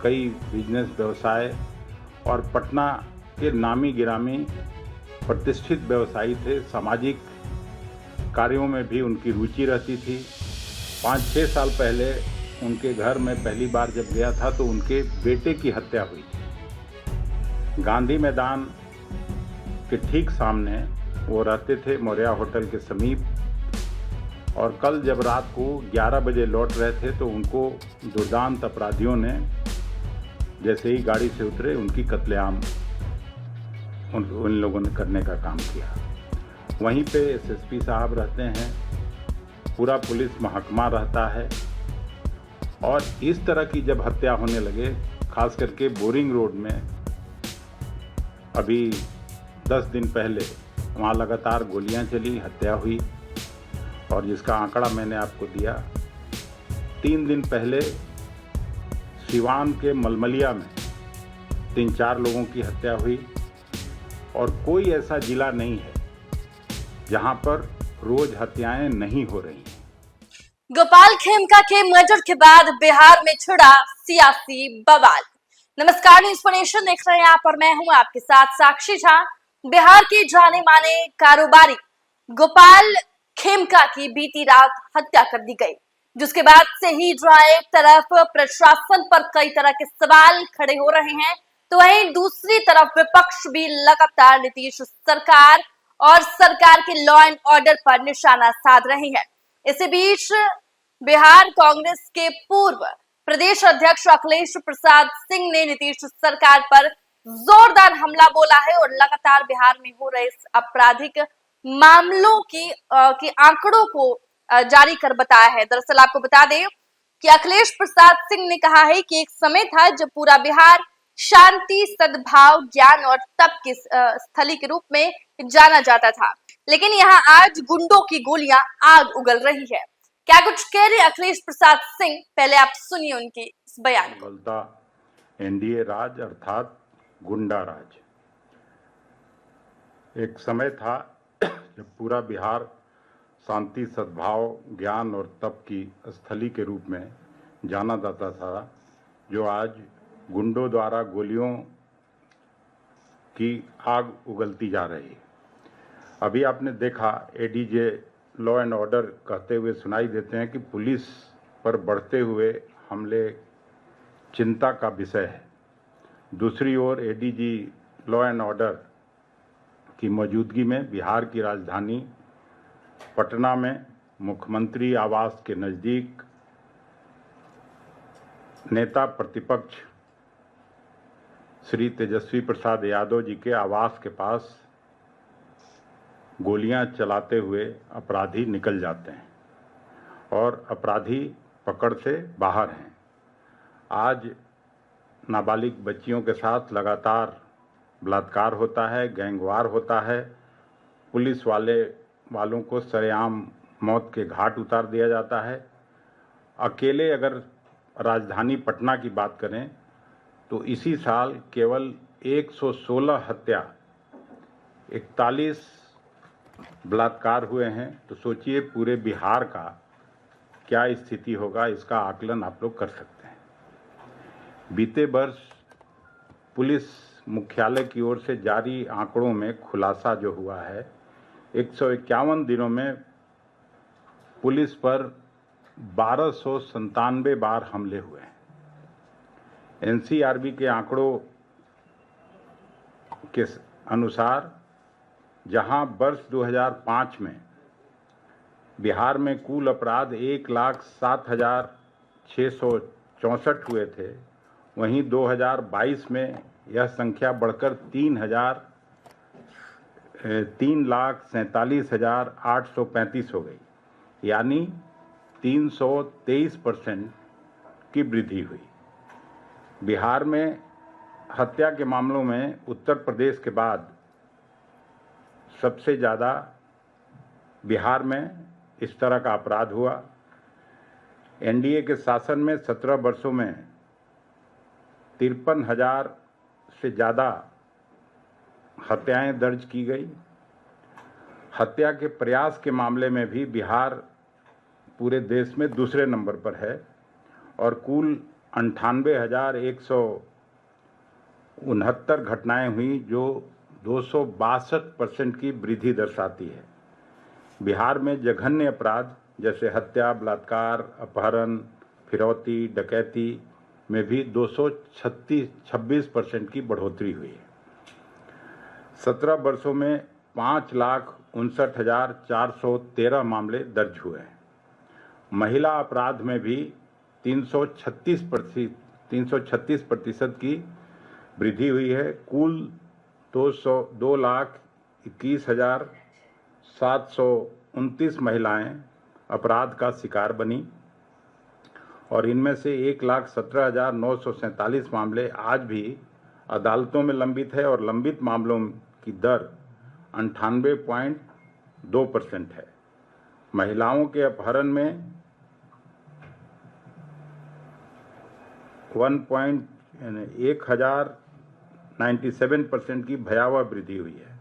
कई बिजनेस व्यवसाय और पटना के नामी गिरामी प्रतिष्ठित व्यवसायी थे। सामाजिक कार्यों में भी उनकी रुचि रहती थी। 5-6 साल पहले उनके घर में पहली बार जब गया था तो उनके बेटे की हत्या हुई थी। गांधी मैदान के ठीक सामने वो रहते थे, मौर्या होटल के समीप। और कल जब रात को 11 बजे लौट रहे थे तो उनको दुर्दांत अपराधियों ने जैसे ही गाड़ी से उतरे उनकी कत्लेआम उन लोगों ने करने का काम किया। वहीं पे एसएसपी साहब रहते हैं, पूरा पुलिस महकमा रहता है। और इस तरह की जब हत्या होने लगे, खास करके बोरिंग रोड में अभी 10 दिन पहले वहाँ लगातार गोलियां चली, हत्या हुई। और जिसका आंकड़ा मैंने आपको दिया, 3 दिन पहले सिवान के मलमलिया में 3-4 लोगों की हत्या हुई। और कोई ऐसा जिला नहीं है जहां पर रोज हत्याएं नहीं हो रही हैं। गोपाल खेमका के मर्डर के बाद बिहार में छिड़ा सियासी बवाल। नमस्कार, न्यूज़ नेशन देख रहे हैं आप और मैं हूं आपके साथ साक्षी झा। बिहार के जाने माने कारोबारी गोपाल खेमका की बीती रात हत्या कर दी गई, जिसके बाद से ही जहां एक तरफ प्रशासन पर कई तरह के सवाल खड़े हो रहे हैं, तो वहीं दूसरी तरफ विपक्ष भी लगातार नीतीश सरकार और सरकार के लॉ एंड ऑर्डर पर निशाना साध रही है। इसी बीच बिहार कांग्रेस के पूर्व प्रदेश अध्यक्ष अखिलेश प्रसाद सिंह ने नीतीश सरकार पर जोरदार हमला बोला है और लगातार बिहार में हो रहे आपराधिक मामलों की आंकड़ों को जारी कर बताया है। दरअसल आपको बता दें कि अखिलेश प्रसाद सिंह ने कहा है कि एक समय था जब पूरा बिहार शांति, सद्भाव, ज्ञान और तप की स्थली के रूप में जाना जाता था, लेकिन यहाँ आज गुंडों की गोलियां आग उगल रही है। क्या कुछ कह रहे अखिलेश प्रसाद सिंह, पहले आप सुनिए उनकी इस बयान को। एनडीए राज अर्थात गुंडा राज। एक समय था जब पूरा बिहार शांति, सद्भाव, ज्ञान और तप की स्थली के रूप में जाना जाता था, जो आज गुंडों द्वारा गोलियों की आग उगलती जा रही है। अभी आपने देखा, एडीजे लॉ एंड ऑर्डर कहते हुए सुनाई देते हैं कि पुलिस पर बढ़ते हुए हमले चिंता का विषय है। दूसरी ओर एडीजी लॉ एंड ऑर्डर की मौजूदगी में बिहार की राजधानी पटना में मुख्यमंत्री आवास के नज़दीक नेता प्रतिपक्ष श्री तेजस्वी प्रसाद यादव जी के आवास के पास गोलियां चलाते हुए अपराधी निकल जाते हैं और अपराधी पकड़ से बाहर हैं। आज नाबालिग बच्चियों के साथ लगातार बलात्कार होता है, गैंगवार होता है। पुलिस वालों को सरेआम मौत के घाट उतार दिया जाता है। अकेले अगर राजधानी पटना की बात करें तो इसी साल केवल 116 हत्या, 41 बलात्कार हुए हैं। तो सोचिए पूरे बिहार का क्या स्थिति होगा, इसका आकलन आप लोग कर सकते हैं। बीते वर्ष पुलिस मुख्यालय की ओर से जारी आंकड़ों में खुलासा जो हुआ है, 151 दिनों में पुलिस पर 1297 बार हमले हुए हैं। एनसीआरबी के आंकड़ों के अनुसार जहां वर्ष 2005 में बिहार में कुल अपराध 1,07,664 हुए थे, वहीं 2022 में यह संख्या बढ़कर 3,47,835 हो गई, यानी 323% की वृद्धि हुई। बिहार में हत्या के मामलों में उत्तर प्रदेश के बाद सबसे ज़्यादा बिहार में इस तरह का अपराध हुआ। एनडीए के शासन में 17 वर्षों में 53,000 से ज़्यादा हत्याएं दर्ज की गई। हत्या के प्रयास के मामले में भी बिहार पूरे देश में दूसरे नंबर पर है और कुल 98,169 घटनाएं हुई, जो 262% की वृद्धि दर्शाती है। बिहार में जघन्य अपराध जैसे हत्या, बलात्कार, अपहरण, फिरौती, डकैती में भी 226% की बढ़ोतरी हुई है। 17 वर्षों में 5,59,413 मामले दर्ज हुए हैं। महिला अपराध में भी 336% की वृद्धि हुई है। कुल 2,21,729 महिलाएं अपराध का शिकार बनी और इनमें से 1,17,947 मामले आज भी अदालतों में लंबित है और लंबित मामलों की दर 98.2% है। महिलाओं के अपहरण में 1,097% की भयावह वृद्धि हुई है।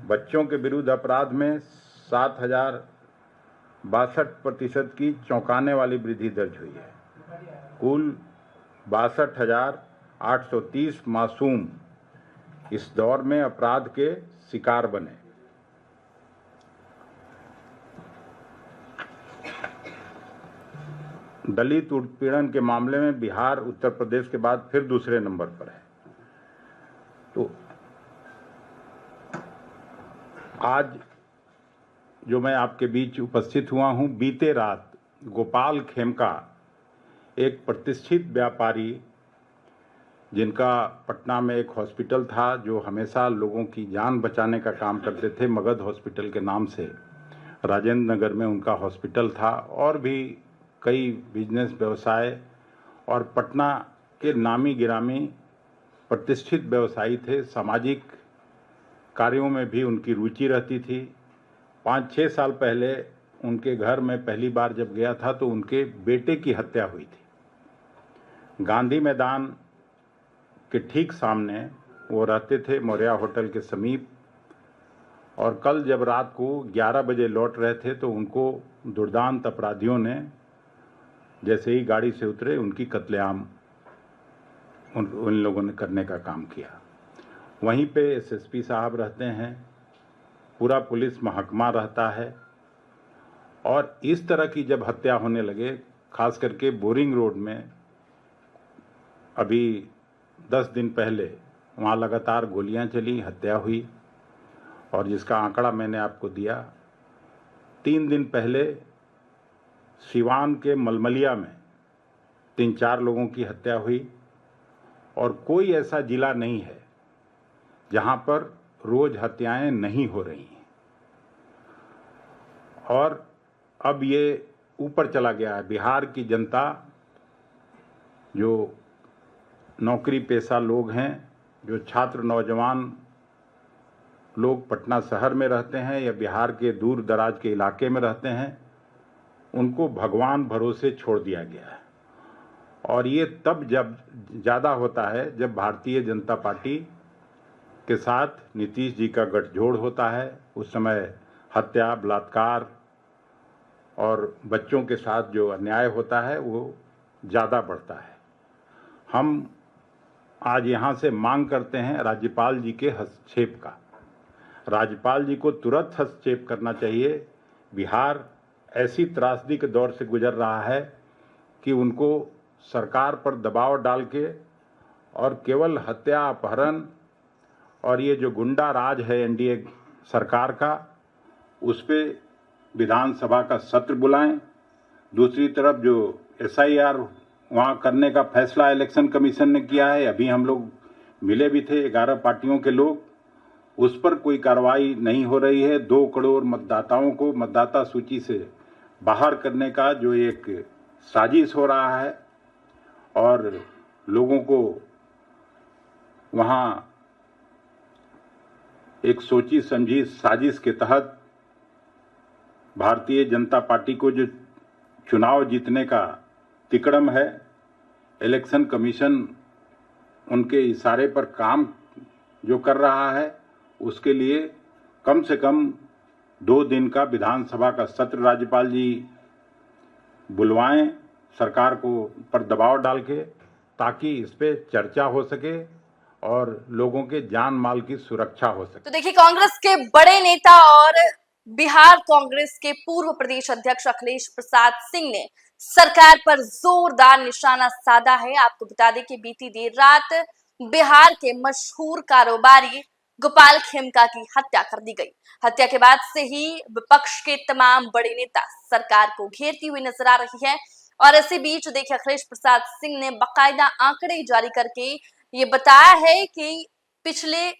बच्चों के विरुद्ध अपराध में 7,062% की चौंकाने वाली वृद्धि दर्ज हुई है। कुल 62,830 मासूम इस दौर में अपराध के शिकार बने। दलित उत्पीड़न के मामले में बिहार उत्तर प्रदेश के बाद फिर दूसरे नंबर पर है। तो आज जो मैं आपके बीच उपस्थित हुआ हूं, बीते रात गोपाल खेमका, एक प्रतिष्ठित व्यापारी जिनका पटना में एक हॉस्पिटल था, जो हमेशा लोगों की जान बचाने का काम करते थे, मगध हॉस्पिटल के नाम से राजेंद्र नगर में उनका हॉस्पिटल था, और भी कई बिजनेस व्यवसाय, और पटना के नामी गिरामी प्रतिष्ठित व्यवसायी थे। सामाजिक कार्यों में भी उनकी रुचि रहती थी। 5-6 साल पहले उनके घर में पहली बार जब गया था तो उनके बेटे की हत्या हुई थी। गांधी मैदान के ठीक सामने वो रहते थे, मौर्या होटल के समीप। और कल जब रात को 11 बजे लौट रहे थे तो उनको दुर्दांत अपराधियों ने जैसे ही गाड़ी से उतरे उनकी कत्लेआम उन लोगों ने करने का काम किया। वहीं पे एसएसपी साहब रहते हैं, पूरा पुलिस महकमा रहता है, और इस तरह की जब हत्या होने लगे, खास करके बोरिंग रोड में अभी 10 दिन पहले वहाँ लगातार गोलियां चली, हत्या हुई, और जिसका आंकड़ा मैंने आपको दिया। 3 दिन पहले सिवान के मलमलिया में 3-4 लोगों की हत्या हुई, और कोई ऐसा जिला नहीं है जहां पर रोज हत्याएं नहीं हो रही हैं। और अब ये ऊपर चला गया है। बिहार की जनता, जो नौकरी पेशा लोग हैं, जो छात्र नौजवान लोग पटना शहर में रहते हैं या बिहार के दूर दराज के इलाके में रहते हैं, उनको भगवान भरोसे छोड़ दिया गया है। और ये तब जब ज़्यादा होता है जब भारतीय जनता पार्टी के साथ नीतीश जी का गठजोड़ होता है। उस समय हत्या, बलात्कार और बच्चों के साथ जो अन्याय होता है वो ज़्यादा बढ़ता है। हम आज यहाँ से मांग करते हैं राज्यपाल जी के हस्तक्षेप का। राज्यपाल जी को तुरंत हस्तक्षेप करना चाहिए। बिहार ऐसी त्रासदी के दौर से गुजर रहा है कि उनको सरकार पर दबाव डाल के और केवल हत्या, अपहरण और ये जो गुंडा राज है एनडीए सरकार का, उस पे विधानसभा का सत्र बुलाएं। दूसरी तरफ जो एसआईआर वहाँ करने का फैसला इलेक्शन कमीशन ने किया है, अभी हम लोग मिले भी थे 11 पार्टियों के लोग, उस पर कोई कार्रवाई नहीं हो रही है। 2 करोड़ मतदाताओं को मतदाता सूची से बाहर करने का जो एक साजिश हो रहा है, और लोगों को वहाँ एक सोची समझी साजिश के तहत भारतीय जनता पार्टी को जो चुनाव जीतने का तिकड़म है, इलेक्शन कमीशन उनके इशारे पर काम जो कर रहा है, उसके लिए कम से कम 2 दिन का विधानसभा का सत्र राज्यपाल जी बुलवाएं सरकार को पर दबाव डाल के, ताकि इस पे चर्चा हो सके और लोगों के जान माल की सुरक्षा हो सके। तो देखिए, कांग्रेस के बड़े नेता और बिहार कांग्रेस के पूर्व प्रदेश अध्यक्ष अखिलेश प्रसाद सिंह ने सरकार पर जोरदार निशाना साधा है। आपको बता दें कि बीती देर रात बिहार के मशहूर कारोबारी गोपाल खेमका की हत्या कर दी गई। हत्या के बाद से ही विपक्ष के तमाम बड़े नेता सरकार को घेरती हुई नजर आ रही है। और इसी बीच देखिए, अखिलेश प्रसाद सिंह ने बाकायदा आंकड़े जारी करके ये बताया है कि पिछले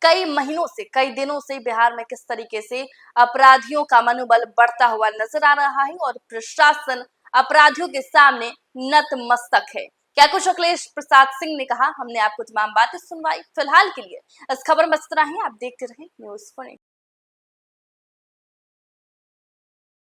कई महीनों से, कई दिनों से बिहार में किस तरीके से अपराधियों का मनोबल बढ़ता हुआ नजर आ रहा है और प्रशासन अपराधियों के सामने नतमस्तक है। क्या कुछ अखिलेश प्रसाद सिंह ने कहा, हमने आपको तमाम बातें सुनवाई। फिलहाल के लिए इस खबर में इतना ही। आप देखते रहें न्यूज़ 4।